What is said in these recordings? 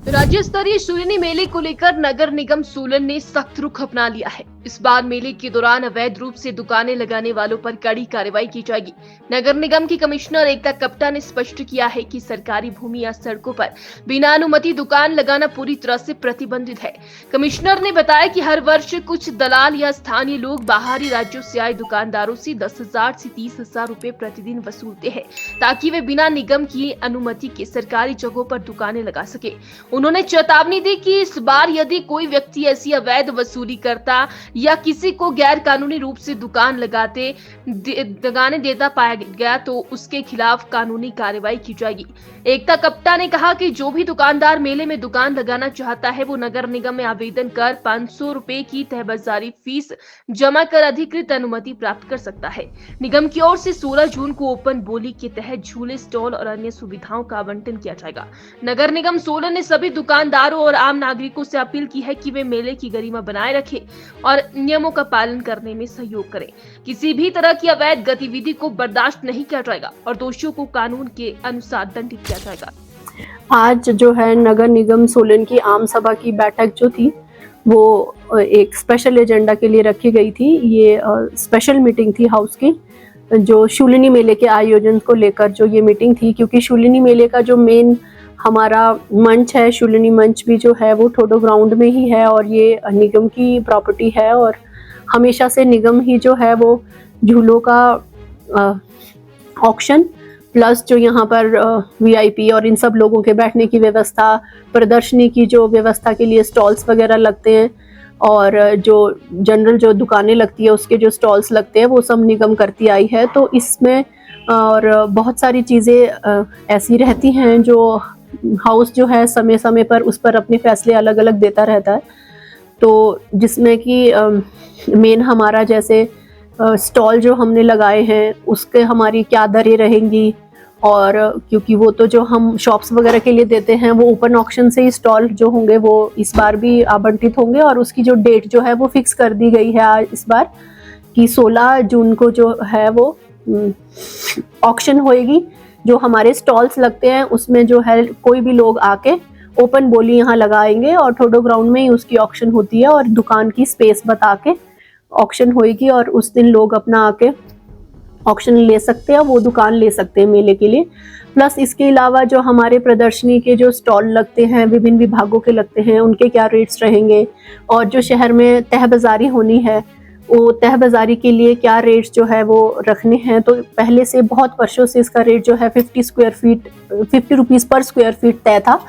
राज्य स्तरीय शूलिनी मेले को लेकर नगर निगम सोलन ने सख्त रुख अपना लिया है। इस बार मेले के दौरान अवैध रूप से दुकानें लगाने वालों पर कड़ी कार्रवाई की जाएगी। नगर निगम की कमिश्नर एकता कप्ता ने स्पष्ट किया है कि सरकारी भूमि या सड़कों पर बिना अनुमति दुकान लगाना पूरी तरह से प्रतिबंधित है। कमिश्नर ने बताया कि हर वर्ष कुछ दलाल या स्थानीय लोग बाहरी राज्यों से आए दुकानदारों से 10,000 से 30,000 रुपए प्रतिदिन वसूलते हैं, ताकि वे बिना निगम की अनुमति के सरकारी जगहों पर दुकानें लगा सके। उन्होंने चेतावनी दी कि इस बार यदि कोई व्यक्ति ऐसी अवैध वसूली करता या किसी को गैर कानूनी रूप से दुकान लगाने देता पाया गया तो उसके खिलाफ कानूनी कार्रवाई की जाएगी। एकता कप्ता ने कहा कि जो भी दुकानदार मेले में दुकान लगाना चाहता है वो नगर निगम में आवेदन कर 500 रुपए की तहबाजारी फीस जमा कर अधिकृत अनुमति प्राप्त कर सकता है। निगम की ओर से 16 जून को ओपन बोली के तहत झूले, स्टॉल और अन्य सुविधाओं का आवंटन किया जाएगा। नगर निगम सोलन ने सभी दुकानदारों और आम नागरिकों से अपील की है कि वे मेले की गरिमा बनाए रखें और नियमों का पालन करने में सहयोग करें। किसी भी तरह की अवैध गतिविधि को बर्दाश्त नहीं किया जाएगा और दोषियों को कानून के अनुसार दंडित किया जाएगा। आज जो है नगर निगम सोलन की आम सभा की बैठक जो थी वो एक स्पेशल एजेंडा के लिए रखी गई थी। ये स्पेशल मीटिंग थी हाउस की, जो शूलिनी मेले के आयोजन को लेकर जो ये मीटिंग थी, क्योंकि शूलिनी मेले का जो मेन हमारा मंच है, शूलिनी मंच भी जो है वो ठोडो ग्राउंड में ही है और ये निगम की प्रॉपर्टी है और हमेशा से निगम ही जो है वो झूलों का ऑक्शन प्लस जो यहाँ पर वीआईपी और इन सब लोगों के बैठने की व्यवस्था, प्रदर्शनी की जो व्यवस्था के लिए स्टॉल्स वगैरह लगते हैं और जो जनरल जो दुकानें लगती है उसके जो स्टॉल्स लगते हैं वो सब निगम करती आई है। तो इसमें और बहुत सारी चीज़ें ऐसी रहती हैं जो हाउस जो है समय समय पर उस पर अपने फैसले अलग अलग देता रहता है। तो जिसमें कि मेन हमारा जैसे स्टॉल जो हमने लगाए हैं उसके हमारी क्या दरें रहेंगी, और क्योंकि वो तो जो हम शॉप्स वगैरह के लिए देते हैं वो ओपन ऑक्शन से ही स्टॉल जो होंगे वो इस बार भी आवंटित होंगे और उसकी जो डेट जो है वो फिक्स कर दी गई है आज इस बार कि 16 जून को जो है वो ऑक्शन होएगी। जो हमारे स्टॉल्स लगते हैं उसमें जो है कोई भी लोग आके ओपन बोली यहाँ लगाएंगे और ठोडो ग्राउंड में ही उसकी ऑक्शन होती है और दुकान की स्पेस बता के ऑक्शन होएगी और उस दिन लोग अपना आके ऑक्शन ले सकते हैं, वो दुकान ले सकते हैं मेले के लिए। प्लस इसके अलावा जो हमारे प्रदर्शनी के जो स्टॉल लगते हैं विभिन्न विभागों के लगते हैं उनके क्या रेट्स रहेंगे और जो शहर में तह बाजारी होनी है वो तह बाजारी के लिए क्या रेट्स जो है वो रखने हैं। तो पहले से बहुत वर्षों से इसका रेट जो है 50 रुपीज़ पर स्क्वायर फीट तय था,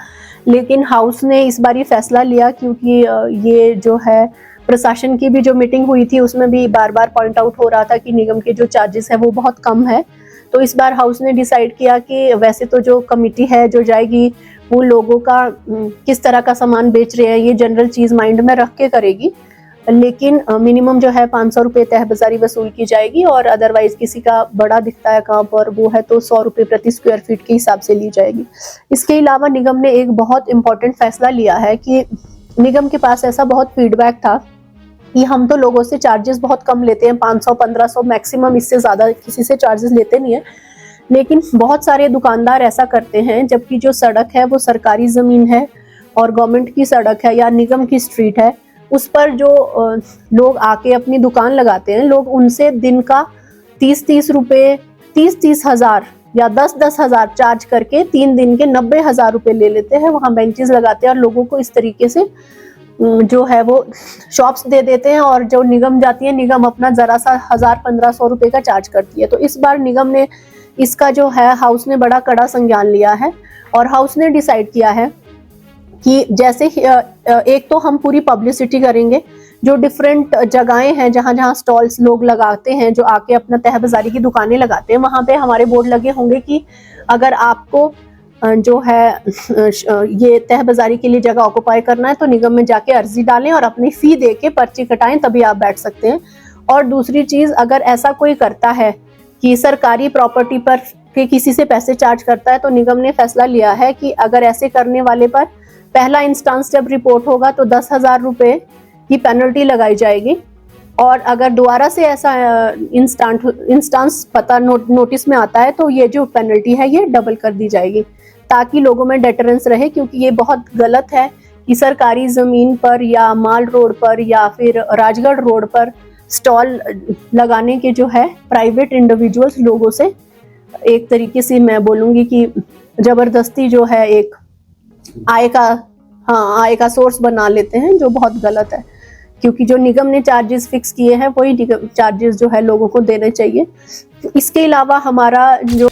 लेकिन हाउस ने इस बार ये फैसला लिया क्योंकि ये जो है प्रशासन की भी जो मीटिंग हुई थी उसमें भी बार बार पॉइंट आउट हो रहा था कि निगम के जो चार्जेस है वो बहुत कम है। तो इस बार हाउस ने डिसाइड किया कि वैसे तो जो कमिटी है जो जाएगी वो लोगों का किस तरह का सामान बेच रहे हैं ये जनरल चीज़ माइंड में रख के करेगी, लेकिन मिनिमम जो है 500 रुपये तह बाजारी वसूल की जाएगी और अदरवाइज किसी का बड़ा दिखता है कहाँ पर वो है तो 100 रुपये प्रति स्क्वायर फीट के हिसाब से ली जाएगी। इसके अलावा निगम ने एक बहुत इंपॉर्टेंट फैसला लिया है कि निगम के पास ऐसा बहुत फीडबैक था कि हम तो लोगों से चार्जेस बहुत कम लेते हैं, 500-1500 मैक्सिमम, इससे ज़्यादा किसी से चार्जेस लेते नहीं है, लेकिन बहुत सारे दुकानदार ऐसा करते हैं जबकि जो सड़क है वो सरकारी ज़मीन है और गवर्नमेंट की सड़क है या निगम की स्ट्रीट है, उस पर जो लोग आके अपनी दुकान लगाते हैं लोग उनसे दिन का 30-30 रुपये 30-30 हज़ार या 10-10 हज़ार चार्ज करके 3 दिन के 90,000 रुपये ले लेते हैं, वहाँ बेंचेस लगाते हैं और लोगों को इस तरीके से जो है वो शॉप्स दे देते हैं और जो निगम जाती है निगम अपना ज़रा सा 1,000-1,500 रुपये का चार्ज करती है। तो इस बार निगम ने इसका जो है हाउस ने बड़ा कड़ा संज्ञान लिया है और हाउस ने डिसाइड किया है कि जैसे एक तो हम पूरी पब्लिसिटी करेंगे, जो डिफरेंट जगहें हैं जहाँ जहाँ स्टॉल्स लोग लगाते हैं जो आके अपना तह बाजारी की दुकानें लगाते हैं वहाँ पे हमारे बोर्ड लगे होंगे कि अगर आपको जो है ये तह बाजारी के लिए जगह ऑक्युपाई करना है तो निगम में जाके अर्जी डालें और अपनी फ़ी दे के पर्ची कटाएं तभी आप बैठ सकते हैं। और दूसरी चीज़, अगर ऐसा कोई करता है कि सरकारी प्रॉपर्टी पर के किसी से पैसे चार्ज करता है तो निगम ने फैसला लिया है कि अगर ऐसे करने वाले पर पहला इंस्टांस जब रिपोर्ट होगा तो 10,000 रुपये की पेनल्टी लगाई जाएगी और अगर दोबारा से ऐसा इंस्टांस पता नोटिस में आता है तो ये जो पेनल्टी है ये डबल कर दी जाएगी। ताकि लोगों में डेटरेंस रहे, क्योंकि ये बहुत गलत है कि सरकारी ज़मीन पर या माल रोड पर या फिर राजगढ़ रोड पर स्टॉल लगाने के जो है प्राइवेट इंडिविजुअल्स लोगों से एक तरीके से मैं बोलूँगी कि ज़बरदस्ती जो है एक आय का सोर्स बना लेते हैं, जो बहुत गलत है। क्योंकि जो निगम ने चार्जेस फिक्स किए हैं वही चार्जेस जो है लोगों को देने चाहिए। इसके अलावा हमारा जो